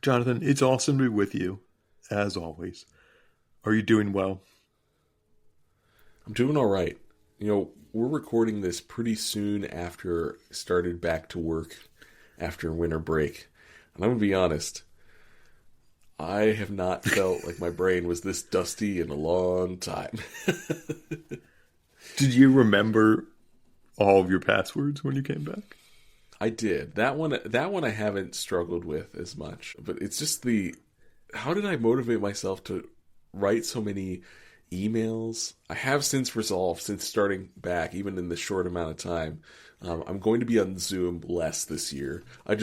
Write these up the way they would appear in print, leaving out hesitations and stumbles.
Jonathan, it's awesome to be with you, as always. Are you doing well? I'm doing all right. We're recording this pretty soon after started back to work after winter break. And I'm going to be honest, I have not felt like my brain was this dusty in a long time. Did you remember all of your passwords when you came back? I did. That one I haven't struggled with as much. But it's just how did I motivate myself to write so many emails? I have since resolved, since starting back, even in this short amount of time, I'm going to be on Zoom less this year. I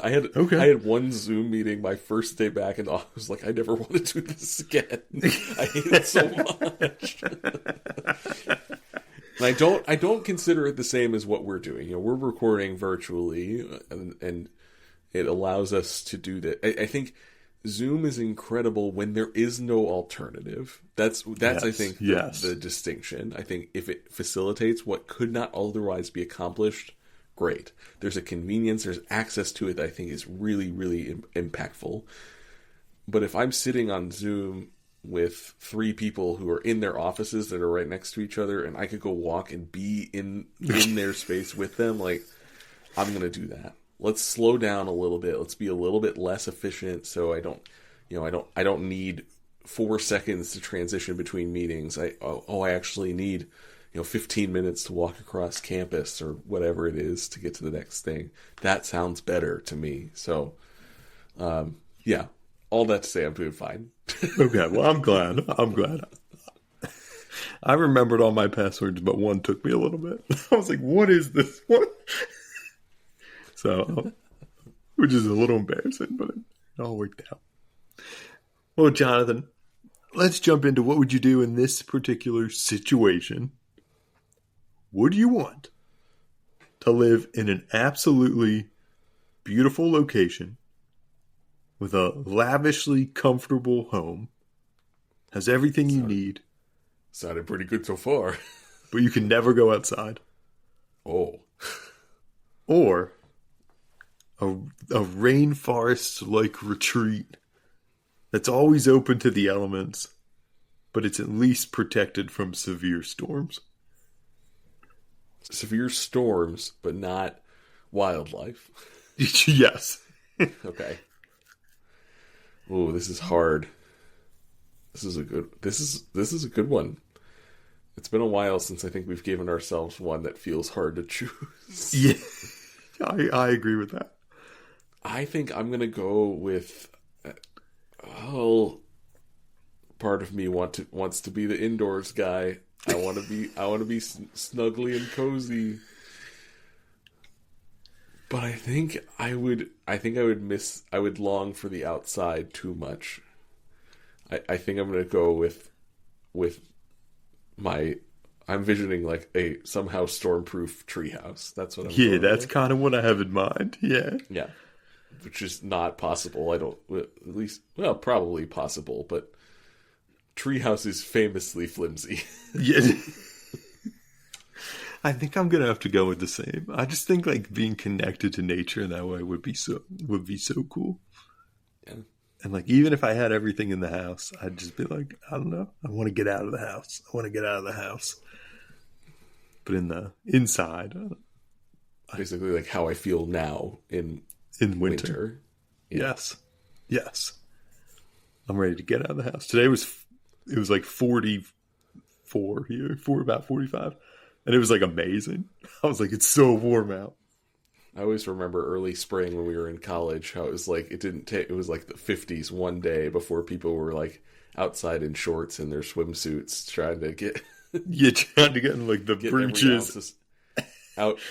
had one Zoom meeting my first day back, and I was like, I never want to do this again. I hate it so much. And I don't consider it the same as what we're doing. We're recording virtually, and it allows us to do that. I think Zoom is incredible when there is no alternative. That's yes, I think the distinction. I think if it facilitates what could not otherwise be accomplished, great. There's a convenience, there's access to it that I think is really, really impactful. But if I'm sitting on Zoom with three people who are in their offices that are right next to each other, and I could go walk and be in their space with them, like, I'm going to do that. Let's slow down a little bit. Let's be a little bit less efficient, so I don't need 4 seconds to transition between meetings. I actually need 15 minutes to walk across campus or whatever it is to get to the next thing. That sounds better to me. So, yeah. All that to say, I'm doing fine. Okay, well, I'm glad. I remembered all my passwords, but one took me a little bit. I was like, what is this one? So, which is a little embarrassing, but it all worked out. Well, Jonathan, let's jump into what would you do in this particular situation. Would you want to live in an absolutely beautiful location with a lavishly comfortable home, has everything you need? Sounded pretty good so far. But you can never go outside. Oh. Or a rainforest-like retreat that's always open to the elements, but it's at least protected from severe storms. Severe storms, but not wildlife. Yes. Okay. Oh, this is hard. This is a good one. It's been a while since I think we've given ourselves one that feels hard to choose. Yeah, I agree with that. I think I'm gonna go with. Part of me wants to be the indoors guy. I want to be snuggly and cozy. But I think I would long for the outside too much. I think I'm gonna go with I'm visioning like a somehow stormproof treehouse. That's what I'm Yeah, that's kind of what I have in mind. Yeah. Yeah. Which is not possible. Probably possible, but treehouse is famously flimsy. Yeah. I think I'm gonna have to go with the same. I just think like being connected to nature in that way would be so cool. Yeah. And like even if I had everything in the house, I'd just be like, I don't know, I want to get out of the house. But in the inside, basically like how I feel now in winter. Yeah. Yes. I'm ready to get out of the house. Today it was like 44 here, about 45. And it was like amazing. I was like, it's so warm out. I always remember early spring when we were in college, how it was like, it was like the 50s one day before people were like outside in shorts in their swimsuits trying to get in like the breeches.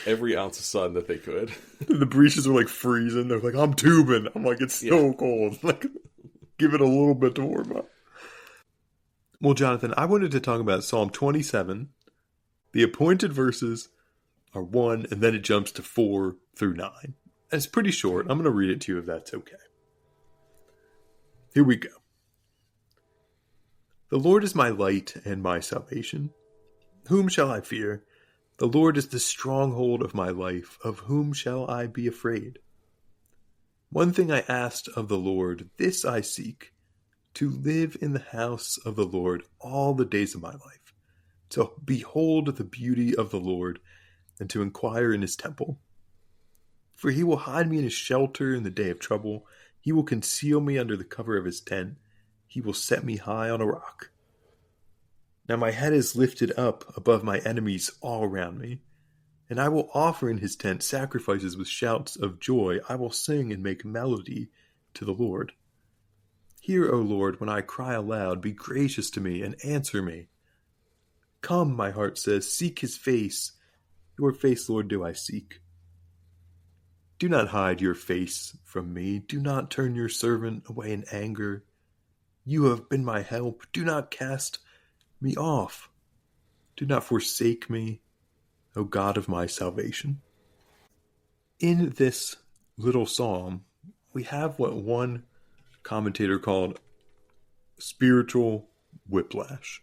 Every ounce of sun that they could. The breeches were like freezing. They're like, I'm tubing. I'm like, it's so cold. Like, give it a little bit to warm up. Well, Jonathan, I wanted to talk about Psalm 27. The appointed verses are 1, and then it jumps to 4 through 9. And it's pretty short. I'm going to read it to you if that's okay. Here we go. The Lord is my light and my salvation. Whom shall I fear? The Lord is the stronghold of my life. Of whom shall I be afraid? One thing I asked of the Lord, this I seek, to live in the house of the Lord all the days of my life, to behold the beauty of the Lord, and to inquire in his temple. For he will hide me in his shelter in the day of trouble. He will conceal me under the cover of his tent. He will set me high on a rock. Now my head is lifted up above my enemies all around me, and I will offer in his tent sacrifices with shouts of joy. I will sing and make melody to the Lord. Hear, O Lord, when I cry aloud. Be gracious to me and answer me. Come, my heart says, seek his face. Your face, Lord, do I seek. Do not hide your face from me. Do not turn your servant away in anger. You have been my help. Do not cast me off. Do not forsake me, O God of my salvation. In this little psalm, we have what one commentator called spiritual whiplash.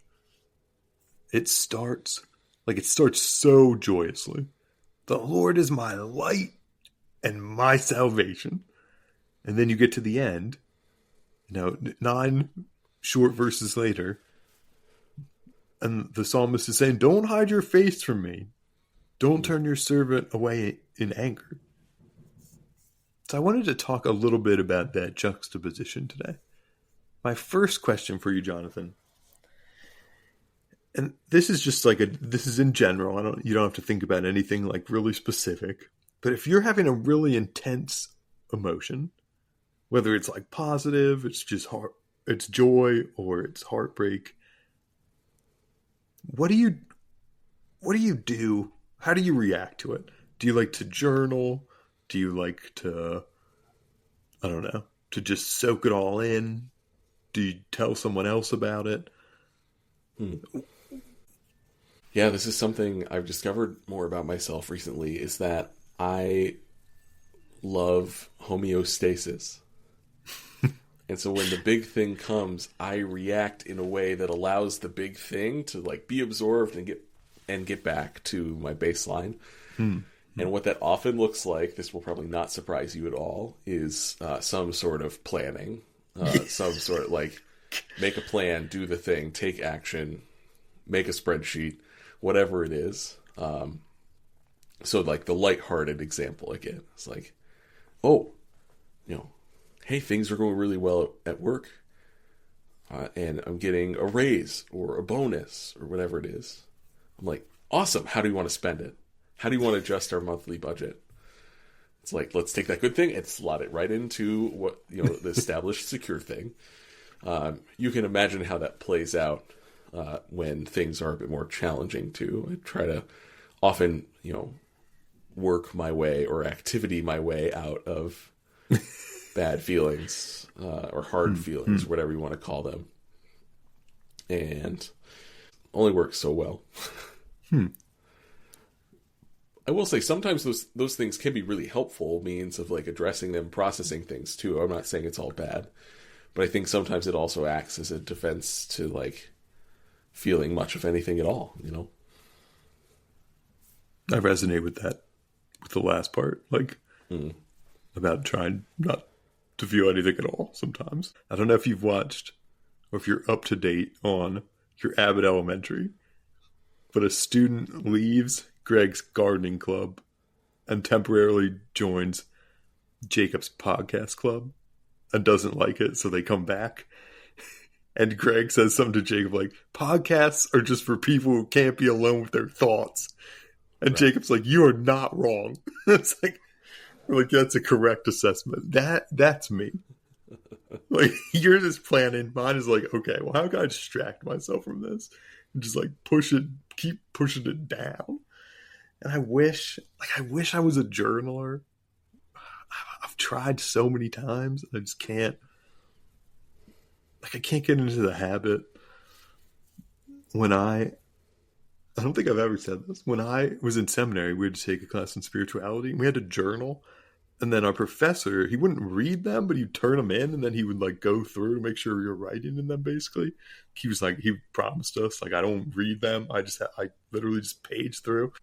It starts so joyously. The Lord is my light and my salvation. And then you get to the end, 9 short verses later, and the psalmist is saying, don't hide your face from me. Don't turn your servant away in anger. So I wanted to talk a little bit about that juxtaposition today. My first question for you, Jonathan, and this is just this is in general. You don't have to think about anything like really specific. But if you're having a really intense emotion, whether it's like positive, it's just it's joy, or it's heartbreak, what do you do? How do you react to it? Do you like to journal? Do you like to, I don't know, to just soak it all in? Do you tell someone else about it? Yeah, this is something I've discovered more about myself recently, is that I love homeostasis. And so when the big thing comes, I react in a way that allows the big thing to be absorbed and get back to my baseline. And what that often looks like, this will probably not surprise you at all, is some sort of planning. Some sort of make a plan, do the thing, take action, make a spreadsheet, whatever it is. So the lighthearted example again. It's hey, things are going really well at work, and I'm getting a raise or a bonus or whatever it is. I'm like, awesome. How do you want to spend it? How do you want to adjust our monthly budget? It's let's take that good thing and slot it right into what, the established secure thing. You can imagine how that plays out when things are a bit more challenging too. I try to often, work my way or activity my way out of bad feelings or hard feelings, whatever you want to call them. And only works so well. I will say sometimes those things can be really helpful means of addressing them, processing things too. I'm not saying it's all bad, but I think sometimes it also acts as a defense to feeling much of anything at all, I resonate with that, with the last part, about trying not to feel anything at all sometimes. I don't know if you've watched or if you're up to date on your Abbott Elementary, but a student leaves Greg's gardening club and temporarily joins Jacob's podcast club and doesn't like it, so they come back. And Greg says something to Jacob podcasts are just for people who can't be alone with their thoughts. And right. Jacob's you are not wrong. It's that's a correct assessment. That's me. Yours is planning. Mine is okay, well, how can I distract myself from this? And just keep pushing it down. And I wish I was a journaler. I've tried so many times. I just can't. I can't get into the habit. I don't think I've ever said this. When I was in seminary, we had to take a class in spirituality, and we had to journal. And then our professor, he wouldn't read them, but he'd turn them in, and then he would go through to make sure we were writing in them. Basically, he was he promised us I don't read them. I literally just page through.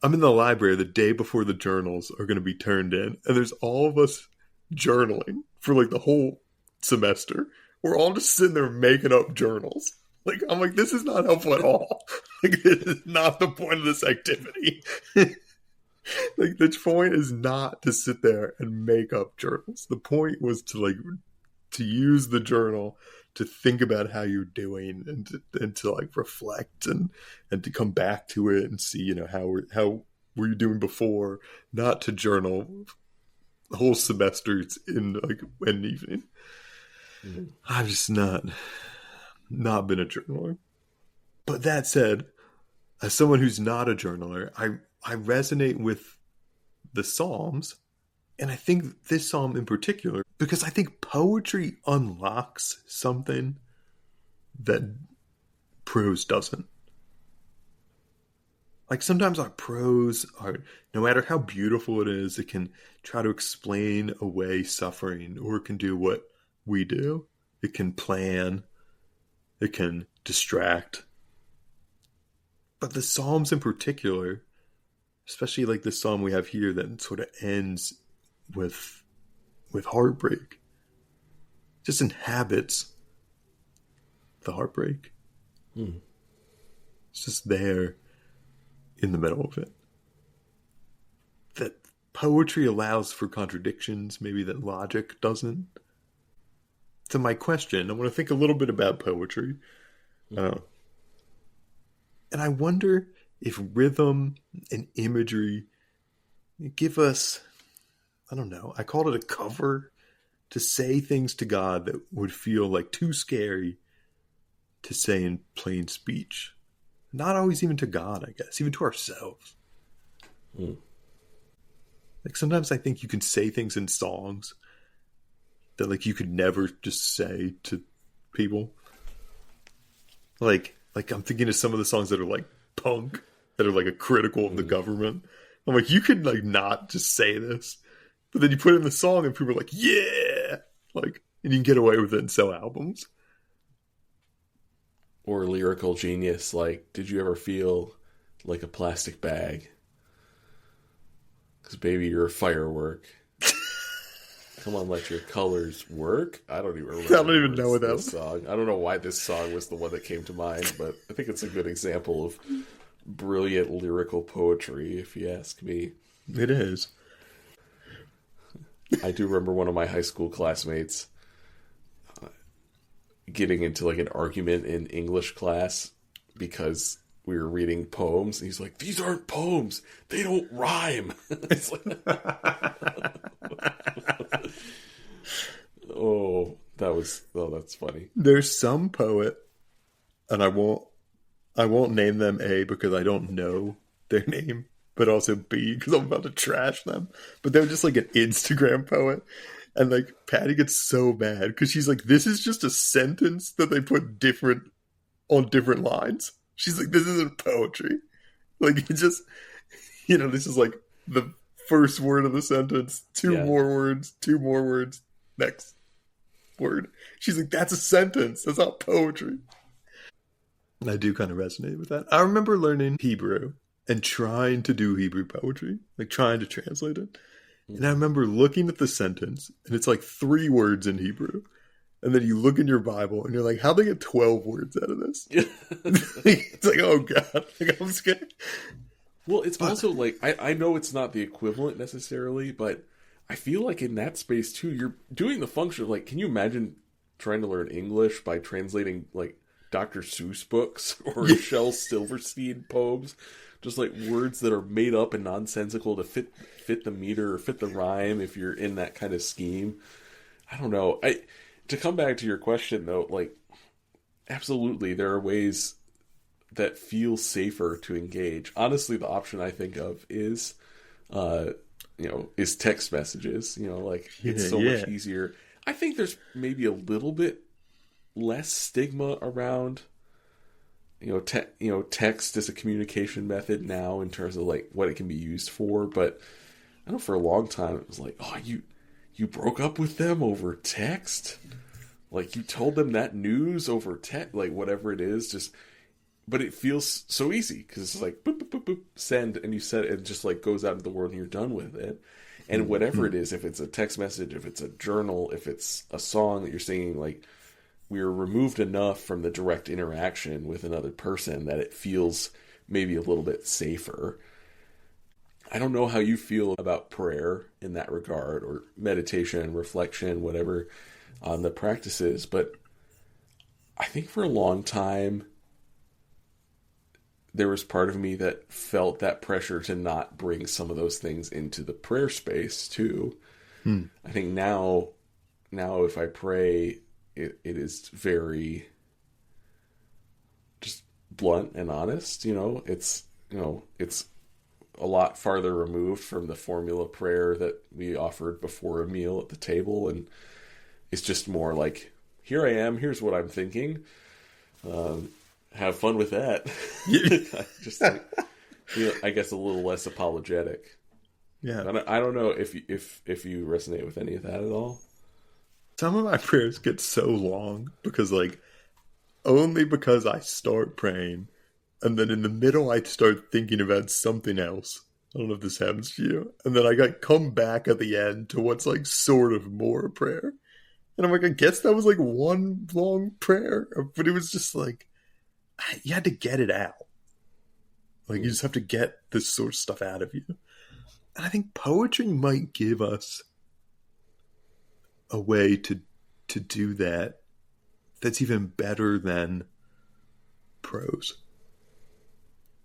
I'm in the library the day before the journals are going to be turned in, and there's all of us journaling for like the whole semester. We're all just sitting there making up journals. Like, I'm like, this is not helpful at all. Like, this is not the point of this activity. Like, the point is not to sit there and make up journals. The point was to use the journal to think about how you're doing and to like reflect and to come back to it and see, how were you doing before, not to journal whole semesters in like an evening. Mm-hmm. I've just not been a journaler. But that said, as someone who's not a journaler, I resonate with the Psalms, and I think this psalm in particular, because I think poetry unlocks something that prose doesn't. Like, sometimes our prose are, no matter how beautiful it is, it can try to explain away suffering, or it can do what we do. It can plan. It can distract. But the Psalms in particular, especially like the psalm we have here that sort of ends with heartbreak, just inhabits the heartbreak. It's just there in the middle of it. That poetry allows for contradictions, maybe that logic doesn't. So my question, I want to think a little bit about poetry. And I wonder if rhythm and imagery give us, I don't know, I called it a cover to say things to God that would feel like too scary to say in plain speech. Not always even to God, I guess, even to ourselves. Like, sometimes I think you can say things in songs that like you could never just say to people. Like I'm thinking of some of the songs that are like punk, that are like a critical of the government. I'm like, you could like not just say this, but then you put it in the song and people are like, yeah, like, and you can get away with it and sell albums. Or lyrical genius, like, did you ever feel like a plastic bag? Because baby, you're a firework. Come on, let your colors work. I don't even know what that was. Song. I don't know why this song was the one that came to mind, but I think it's a good example of brilliant lyrical poetry, if you ask me. It is. I do remember one of my high school classmates getting into like an argument in English class because we were reading poems. And he's like, "These aren't poems. They don't rhyme." It's like, that's funny. There's some poet, and I won't name them A because I don't know their name, but also B because I'm about to trash them. But they're just like an Instagram poet. And like Patty gets so mad because she's like, this is just a sentence that they put on different lines. She's like, this isn't poetry. Like, it just, this is like the first word of the sentence, two more words, next word. She's like, that's a sentence. That's not poetry. And I do kind of resonate with that. I remember learning Hebrew and trying to do Hebrew poetry, like trying to translate it. And I remember looking at the sentence, and it's like 3 words in Hebrew. And then you look in your Bible, and you're like, how'd they get 12 words out of this? It's like, oh, God. Like, I'm scared. Well, it's also like, I know it's not the equivalent necessarily, but I feel like in that space, too, you're doing the function of, like, can you imagine trying to learn English by translating, like, Dr. Seuss books or Shel Silverstein poems? Just like words that are made up and nonsensical to fit the meter or fit the rhyme if you're in that kind of scheme. I don't know. To come back to your question though, like, absolutely there are ways that feel safer to engage. Honestly, the option I think of is text messages. Like, it's so much easier. I think there's maybe a little bit less stigma around text as a communication method now in terms of like what it can be used for. But I know for a long time it was like, oh, you broke up with them over text? Like, you told them that news over text? Like, whatever it is, just but it feels so easy because it's like boop, boop, boop, boop, send, and you set it just like goes out into the world and you're done with it. And whatever it is, if it's a text message, if it's a journal, if it's a song that you're singing, like we're removed enough from the direct interaction with another person that it feels maybe a little bit safer. I don't know how you feel about prayer in that regard, or meditation, reflection, whatever on the practices, but I think for a long time there was part of me that felt that pressure to not bring some of those things into the prayer space too. I think now if I pray, it is very just blunt and honest. It's a lot farther removed from the formula prayer that we offered before a meal at the table, and it's just more like, here I am, here's what I'm thinking. Have fun with that. Just like, I guess a little less apologetic. Yeah. I don't know if you resonate with any of that at all. Some of my prayers get so long because only because I start praying and then in the middle I start thinking about something else. I don't know if this happens to you. And then I come back at the end to what's sort of more prayer. And I'm like, I guess that was one long prayer. But it was just you had to get it out. You just have to get this sort of stuff out of you. And I think poetry might give us a way to do that that's even better than prose.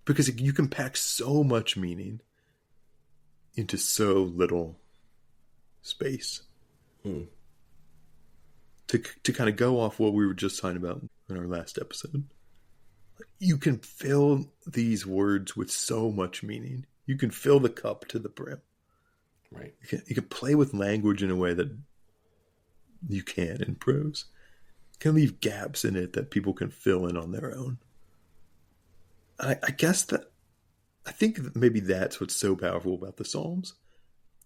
Because you can pack so much meaning into so little space. To kind of go off what we were just talking about in our last episode. You can fill these words with so much meaning. You can fill the cup to the brim. Right. You can play with language in a way that you can in prose. You can leave gaps in it that people can fill in on their own. I think that maybe that's what's so powerful about the Psalms,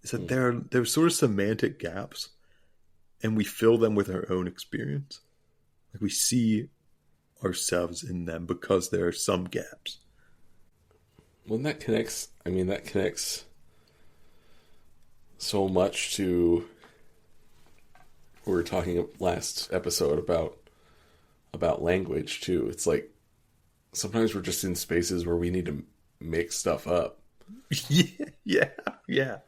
is that they're sort of semantic gaps, and we fill them with our own experience. We see ourselves in them because there are some gaps. Well, that connects so much to we were talking last episode about language too. It's like sometimes we're just in spaces where we need to make stuff up. Yeah.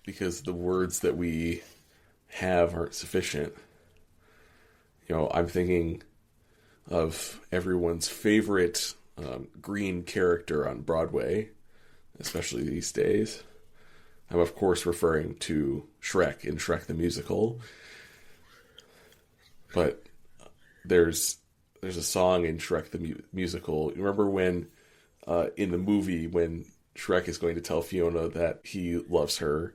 Because the words that we have aren't sufficient. I'm thinking of everyone's favorite green character on Broadway, especially these days. I'm of course referring to Shrek in Shrek the Musical. But there's a song in Shrek the Musical. You remember when in the movie when Shrek is going to tell Fiona that he loves her,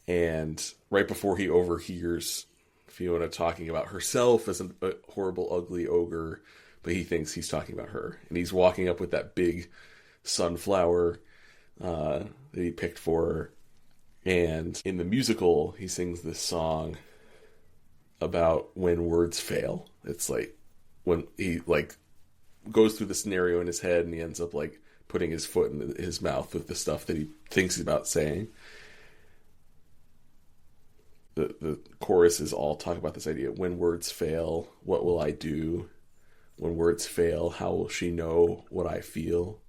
and right before he overhears Fiona talking about herself as a horrible, ugly ogre, but he thinks he's talking about her. And he's walking up with that big sunflower that he picked for her. And in the musical, he sings this song about when words fail. It's when he goes through the scenario in his head and he ends up putting his foot in his mouth with the stuff that he thinks about saying. The chorus is all talk about this idea: when words fail, what will I do? When words fail, how will she know what I feel?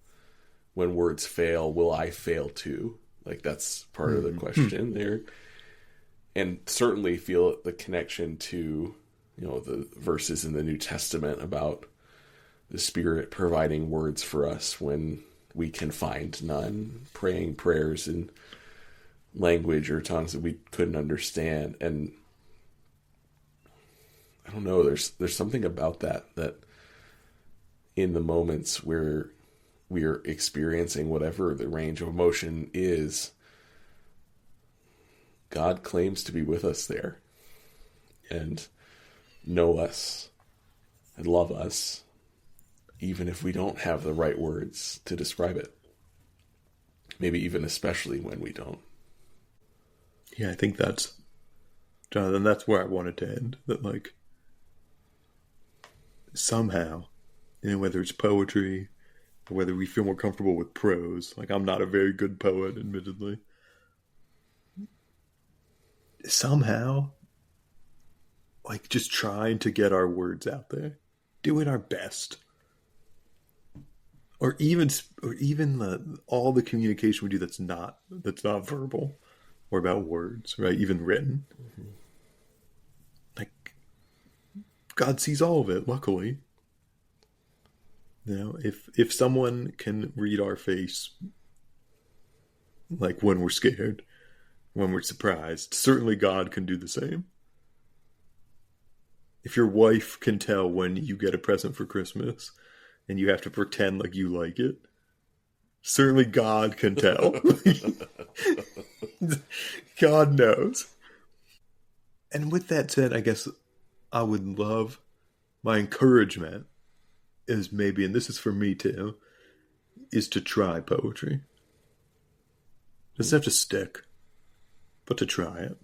When words fail, will I fail too? That's part of the question there. And certainly feel the connection to, the verses in the New Testament about the Spirit providing words for us when we can find none, praying prayers in language or tongues that we couldn't understand. And I don't know, there's something about that in the moments where we are experiencing whatever the range of emotion is, God claims to be with us there and know us and love us, even if we don't have the right words to describe it. Maybe even especially when we don't. Yeah, I think Jonathan, that's where I wanted to end. That somehow, whether it's poetry or whether we feel more comfortable with prose. Like, I'm not a very good poet, admittedly. Somehow, like, just trying to get our words out there, doing our best. Or even all the communication we do that's not verbal or about words, right? Even written. Mm-hmm. Like, God sees all of it, luckily. You know, if someone can read our face, like when we're scared, when we're surprised, certainly God can do the same. If your wife can tell when you get a present for Christmas and you have to pretend like you like it, certainly God can tell. God knows. And with that said, I guess I would love, my encouragement is maybe, and this is for me too, is to try poetry. It doesn't have to stick, but to try it.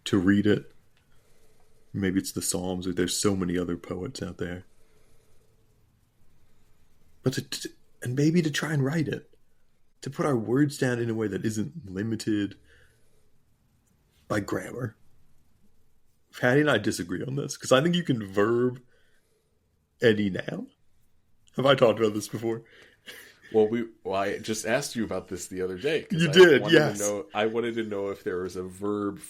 To read it. Maybe it's the Psalms, or there's so many other poets out there. But and maybe to try and write it. To put our words down in a way that isn't limited by grammar. Patty and I disagree on this, because I think you can verb any noun. Have I talked about this before? Well, I just asked you about this the other day. You did, yes. I wanted to know if there was a verb,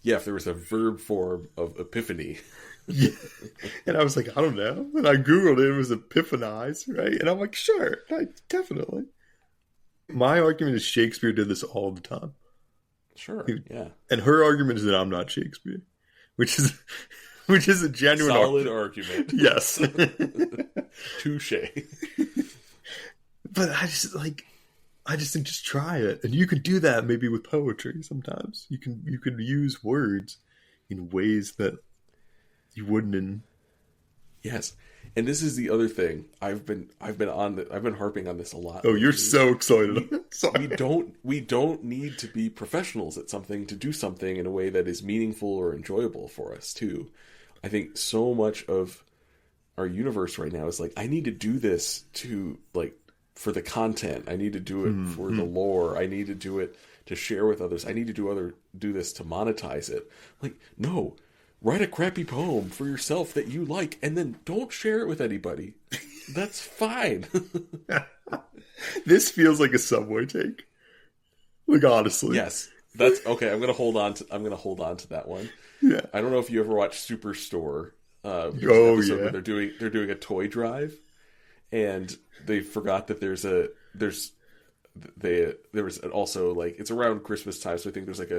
if there was a verb form of epiphany. Yeah. And I was like, I don't know. And I Googled it. It was epiphanize, right? And I'm like, sure, definitely. My argument is Shakespeare did this all the time. Sure, yeah. And her argument is that I'm not Shakespeare, which is a genuine solid argument. Yes. Touche. But I just think just try it. And you could do that maybe with poetry sometimes. You could use words in ways that you wouldn't in. Yes. And this is the other thing. I've been harping on this a lot. Oh, you're so excited. We don't need to be professionals at something to do something in a way that is meaningful or enjoyable for us too. I think so much of our universe right now is like, I need to do this to, like, for the content. I need to do it for the lore. I need to do it to share with others. I need to do this to monetize it. Like, no. Write a crappy poem for yourself that you like, and then don't share it with anybody. That's fine. This feels like a Subway take. Like, honestly. Yes. That's okay. I'm gonna hold on to that one. Yeah. I don't know if you ever watched Superstore. Yeah. Where they're doing a toy drive, and they forgot that there was also, like, it's around Christmas time, so I think there's like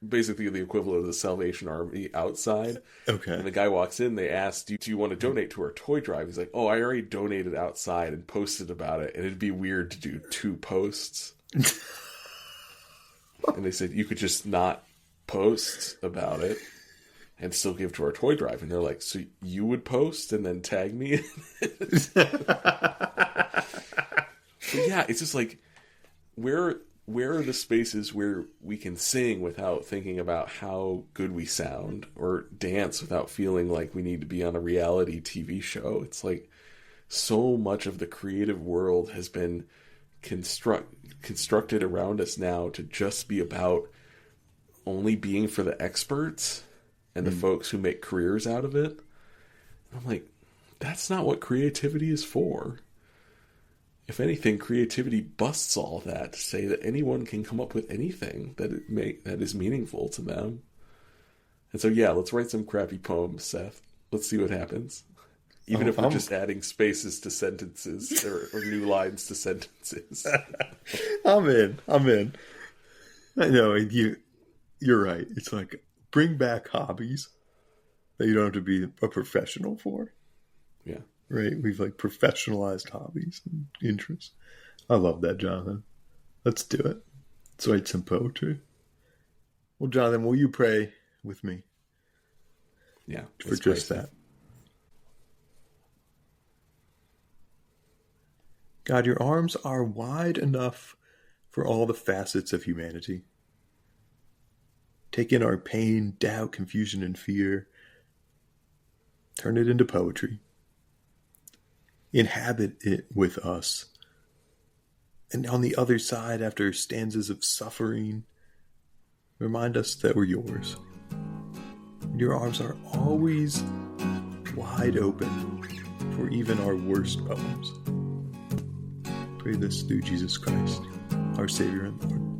basically the equivalent of the Salvation Army outside. Okay. And the guy walks in, they ask, do you want to donate to our toy drive? He's like, oh, I already donated outside and posted about it, and it'd be weird to do 2 posts. And they said, you could just not post about it and still give to our toy drive. And they're like, so you would post and then tag me? But yeah, it's just like, where are the spaces where we can sing without thinking about how good we sound, or dance without feeling like we need to be on a reality TV show? It's like, so much of the creative world has been constructed around us now to just be about only being for the experts and the folks who make careers out of it. And I'm like, that's not what creativity is for. If anything, creativity busts all that to say that anyone can come up with anything that is meaningful to them. And so, yeah, let's write some crappy poems, Seth. Let's see what happens. Even if we're just adding spaces to sentences or new lines to sentences. I'm in. I know, you're right. It's like, bring back hobbies that you don't have to be a professional for. Yeah. Right? We've, like, professionalized hobbies and interests. I love that, Jonathan. Let's do it. Let's write some poetry. Well, Jonathan, will you pray with me? Yeah. For just that. God, your arms are wide enough for all the facets of humanity. Take in our pain, doubt, confusion, and fear. Turn it into poetry. inhabit it with us. And on the other side, after stanzas of suffering, remind us that we're yours. Your arms are always wide open for even our worst poems. Pray this through Jesus Christ, our Savior and Lord.